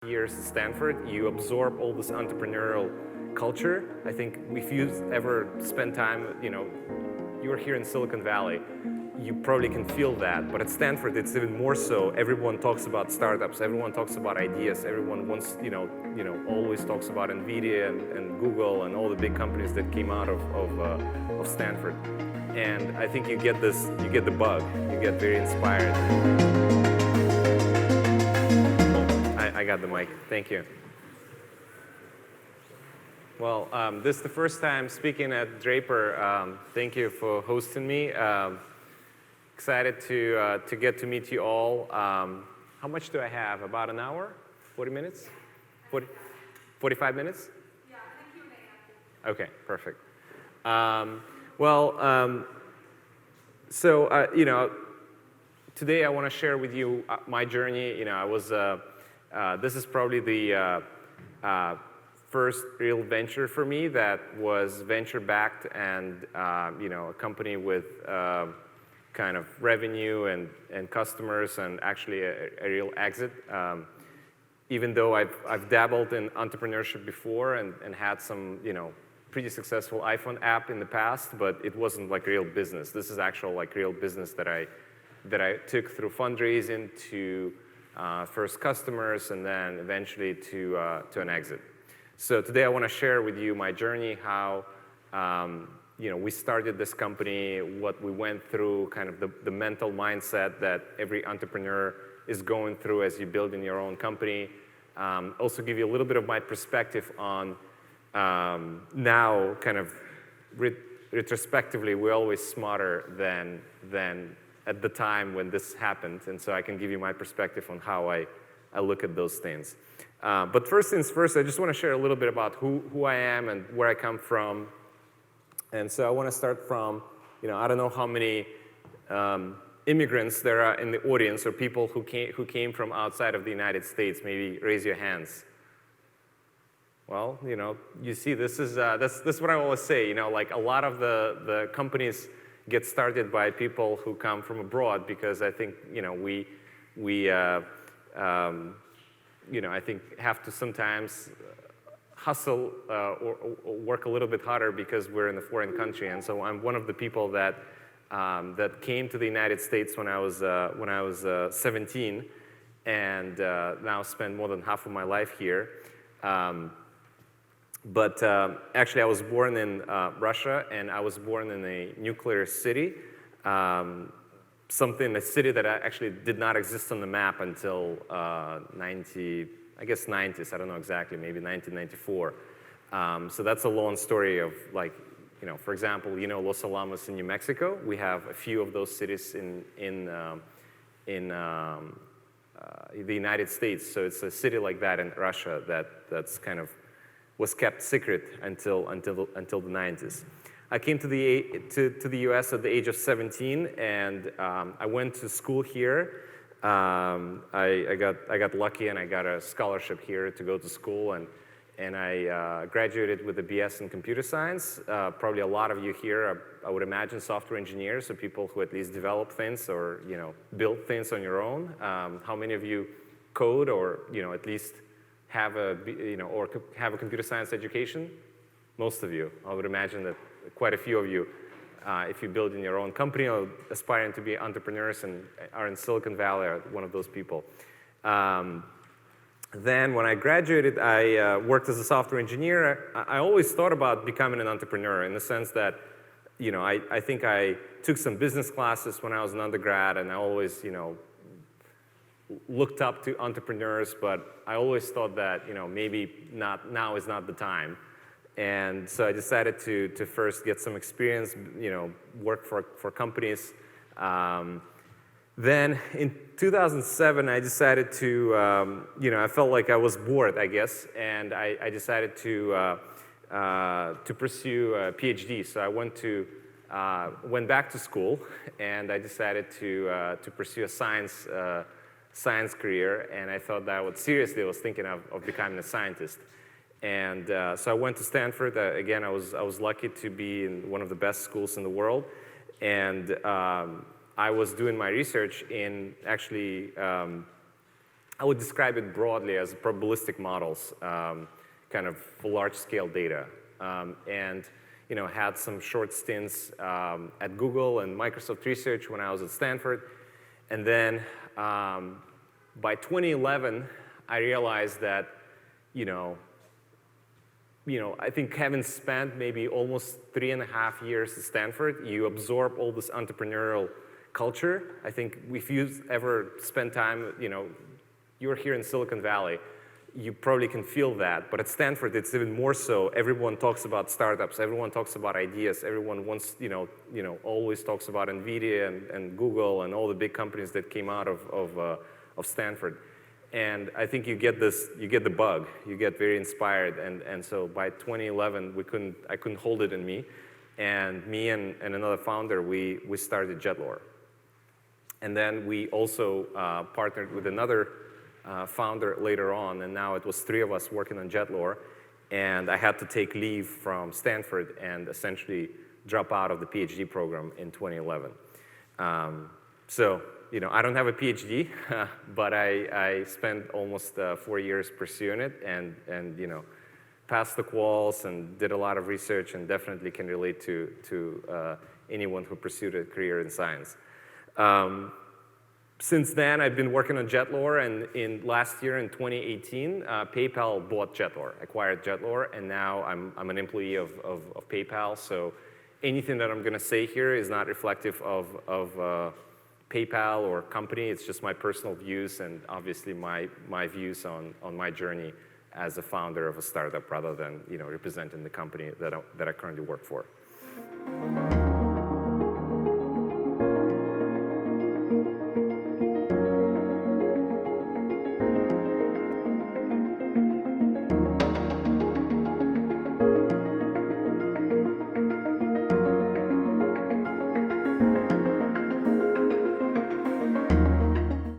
years at Stanford, you absorb all this entrepreneurial culture. I think if you ever spend time, you're here in Silicon Valley, you probably can feel that. But at Stanford, it's even more so. Everyone talks about startups. Everyone talks about ideas. Everyone wants, always talks about NVIDIA and Google and all the big companies that came out of Stanford. And I think you get the bug. You get very inspired. I got the mic. Thank you. Well, this is the first time speaking at Draper. Thank you for hosting me. Excited to get to meet you all. How much do I have? About an hour? 40 minutes? 45 minutes? Yeah, I think you may have to. Okay, perfect. Today I want to share with you my journey. This is probably the first real venture for me that was venture-backed and a company with kind of revenue and customers and actually a real exit. Even though I've dabbled in entrepreneurship before and had some pretty successful iPhone app in the past, but it wasn't like real business. This is actual like real business that I took through fundraising to first customers and then eventually to an exit. So today I want to share with you my journey, how we started this company, what we went through, kind of the mental mindset that every entrepreneur is going through as you build in your own company. Also give you a little bit of my perspective on now, kind of retrospectively, we're always smarter than at the time when this happened, and so I can give you my perspective on how I look at those things. But first things first, I just want to share a little bit about who I am and where I come from. And so I want to start from, I don't know how many immigrants there are in the audience or people who came from outside of the United States. Maybe raise your hands. Well, you see, that's what I always say. Like a lot of the companies get started by people who come from abroad because I think we I think have to sometimes hustle or work a little bit harder because we're in a foreign country. And so I'm one of the people that came to the United States when I was 17, and now spend more than half of my life here. But actually, I was born in Russia, and I was born in a nuclear city, a city that actually did not exist on the map until I guess 90s, I don't know exactly, maybe 1994. So that's a long story of for example, Los Alamos in New Mexico. We have a few of those cities in the United States. So it's a city like that in Russia that's kind of was kept secret until the 90s. I came to the U.S. at the age of 17, and I went to school here. I got lucky, and I got a scholarship here to go to school, and I graduated with a BS in computer science. Probably a lot of you here, I would imagine, software engineers, or people who at least develop things or build things on your own. How many of you code or at least have a computer science education? Most of you. I would imagine that quite a few of you, if you build in your own company or aspiring to be entrepreneurs and are in Silicon Valley, are one of those people. Then when I graduated, I worked as a software engineer. I always thought about becoming an entrepreneur in the sense that, I think I took some business classes when I was an undergrad, and I always, looked up to entrepreneurs, but I always thought that, maybe now is not the time. And so I decided to first get some experience, work for companies. Then in 2007, I decided to, I felt like I was bored, I guess, and I decided to pursue a PhD. So I went back to school, and I decided to pursue a science career, and I thought that I was thinking of becoming a scientist. And so I went to Stanford. Again, I was lucky to be in one of the best schools in the world, and I was doing my research in actually I would describe it broadly as probabilistic models, kind of for large-scale data. And had some short stints at Google and Microsoft Research when I was at Stanford. And then by 2011, I realized that, I think having spent maybe almost 3.5 years at Stanford, you absorb all this entrepreneurial culture. I think if you ever spend time, you're here in Silicon Valley, you probably can feel that. But at Stanford, it's even more so. Everyone talks about startups. Everyone talks about ideas. Everyone wants, always talks about NVIDIA and Google and all the big companies that came out of Stanford. And I think you get the bug. You get very inspired. And so by 2011, I couldn't hold it in me. And me and another founder, we started Jetlore. And then we also partnered with another founder later on, and now it was 3 of us working on Jetlore. And I had to take leave from Stanford and essentially drop out of the PhD program in 2011. So, I don't have a PhD, but I spent almost 4 years pursuing it and passed the quals and did a lot of research and definitely can relate to anyone who pursued a career in science. Since then, I've been working on Jetlore, and in last year, in 2018, PayPal bought Jetlore, acquired Jetlore, and now I'm an employee of PayPal. So anything that I'm going to say here is not reflective of PayPal or company. It's just my personal views and obviously my views on my journey as a founder of a startup, rather than representing the company that I currently work for.